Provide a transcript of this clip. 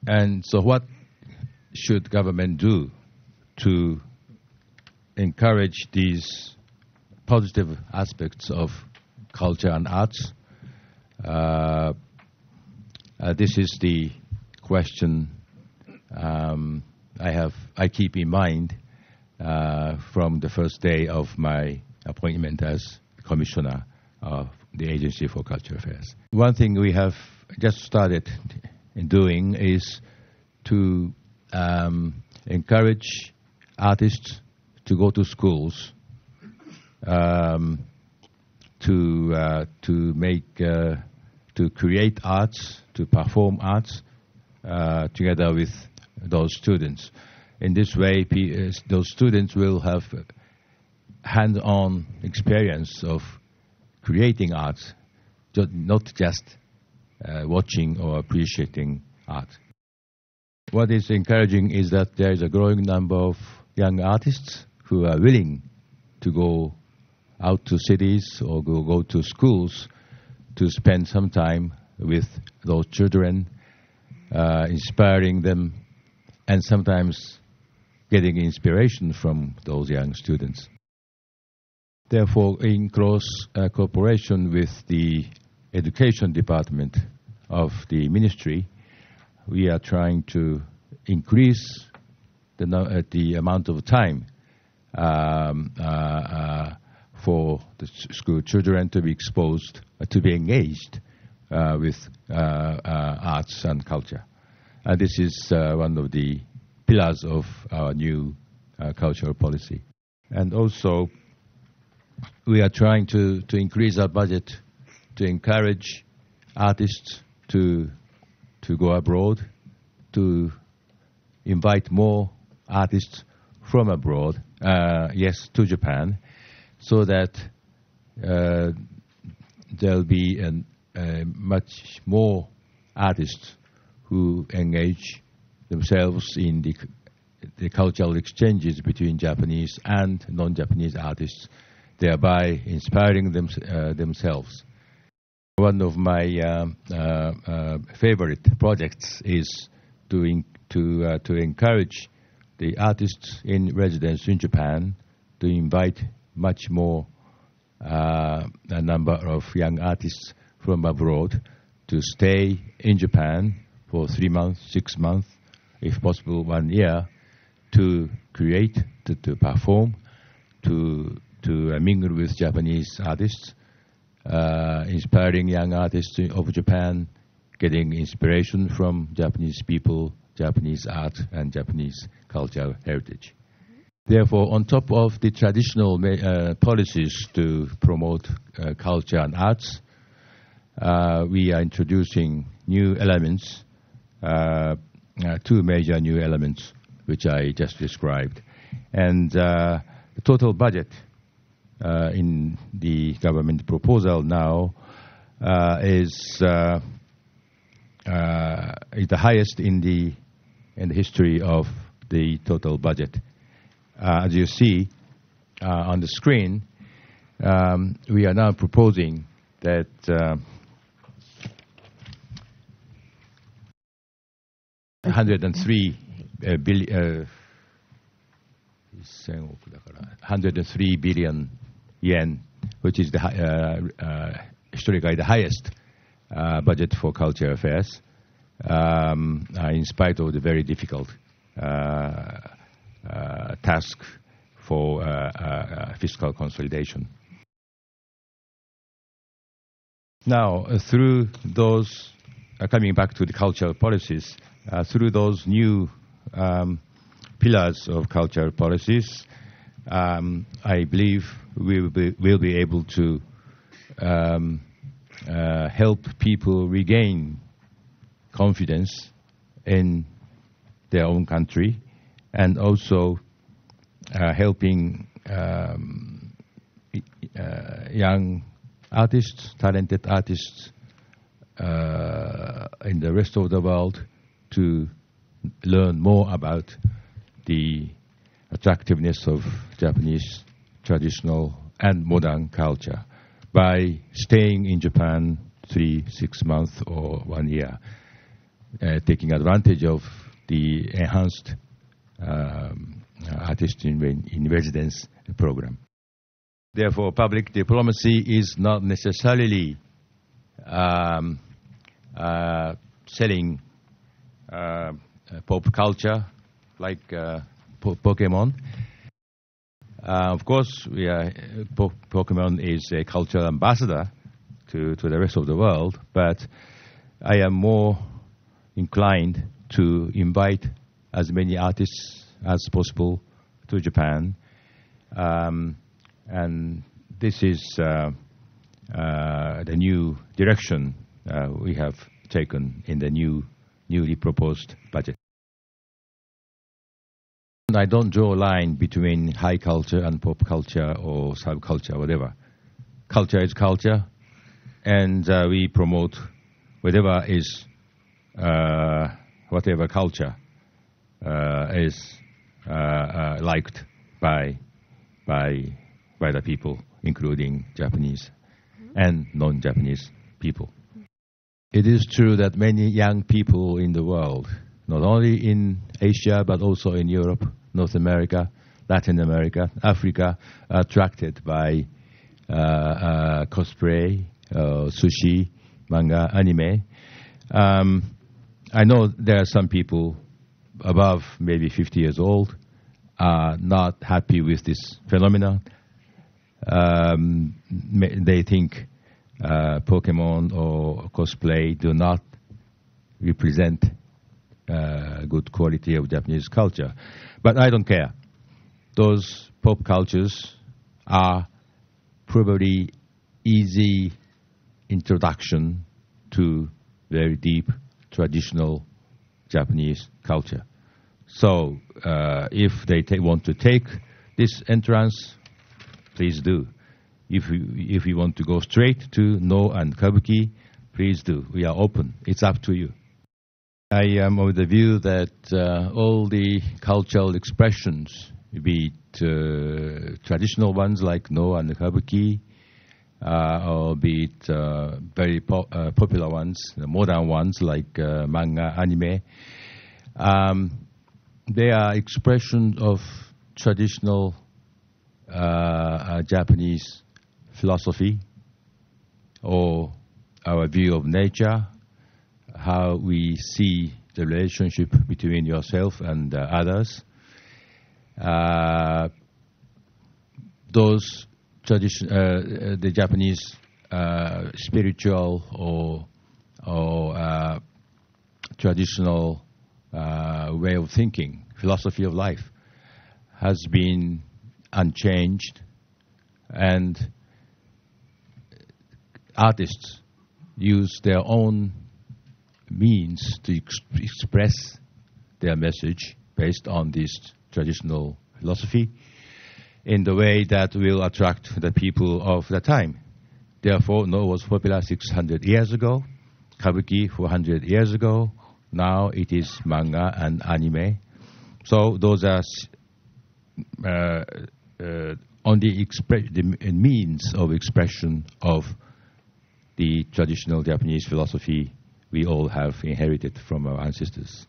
And so what should government do to encourage these positive aspects of culture and arts? This is the question I keep in mind from the first day of my appointment as Commissioner of the Agency for Cultural Affairs. One thing we have just started doing is to encourage artists to go to schools to create arts, to perform arts together with those students. In this way, those students will have hands-on experience of creating art, not just watching or appreciating art. What is encouraging is that there is a growing number of young artists who are willing to go out to cities or go to schools to spend some time with those children, inspiring them, and sometimes getting inspiration from those young students. Therefore, in close cooperation with the Education Department of the Ministry, we are trying to increase the amount of time for the school children to be exposed, to be engaged with arts and culture. This is one of the pillars of our new cultural policy. And also, we are trying to increase our budget to encourage artists to go abroad, to invite more artists from abroad, to Japan, so that there'll be much more artists who engage themselves in the cultural exchanges between Japanese and non-Japanese artists, thereby inspiring themselves. One of my favorite projects is to encourage the artists in residence in Japan to invite much more a number of young artists from abroad to stay in Japan for 3 months, 6 months, if possible 1 year, to create, to perform, to mingle with Japanese artists, inspiring young artists of Japan, getting inspiration from Japanese people, Japanese art, and Japanese cultural heritage. Therefore, on top of the traditional policies to promote culture and arts, we are introducing new elements, 2 major new elements, which I just described. And the total budget in the government proposal now is the highest in the history of the total budget. As you see on the screen, we are now proposing that $103 billion yen, which is historically the highest budget for cultural affairs, in spite of the very difficult task for fiscal consolidation. Now, through those, coming back to the cultural policies, through those new pillars of cultural policies, I believe we'll be able to help people regain confidence in their own country, and also helping young artists, talented artists in the rest of the world to learn more about the attractiveness of Japanese traditional and modern culture by staying in Japan 3, 6 months or 1 year. taking advantage of the enhanced artist in residence program. Therefore, public diplomacy is not necessarily selling pop culture like Pokemon. Of course, Pokemon is a cultural ambassador to the rest of the world, but I am more inclined to invite as many artists as possible to Japan. And this is the new direction we have taken in the newly proposed budget. I don't draw a line between high culture and pop culture or subculture, whatever. Culture is culture, and we promote whatever is whatever culture is liked by the people, including Japanese and non-Japanese people. It is true that many young people in the world, not only in Asia but also in Europe, North America, Latin America, Africa, are attracted by cosplay, sushi, manga, anime. I know there are some people above maybe 50 years old are not happy with this phenomenon. They think Pokemon or cosplay do not represent good quality of Japanese culture. But I don't care. Those pop cultures are probably easy introduction to very deep traditional Japanese culture. So if they want to take this entrance, please do. If you want to go straight to Noh and Kabuki, please do. We are open. It's up to you. I am of the view that all the cultural expressions, be it traditional ones like Noh and Kabuki, or be it very popular ones, modern ones like manga, anime, they are expressions of traditional Japanese philosophy or our view of nature, how we see the relationship between yourself and others. Those the Japanese spiritual or traditional way of thinking, philosophy of life, has been unchanged, and artists use their own means to express their message based on this traditional philosophy in the way that will attract the people of the time. Therefore, Noh was popular 600 years ago, Kabuki 400 years ago. Now it is manga and anime. So those are only the means of expression of the traditional Japanese philosophy we all have inherited from our ancestors.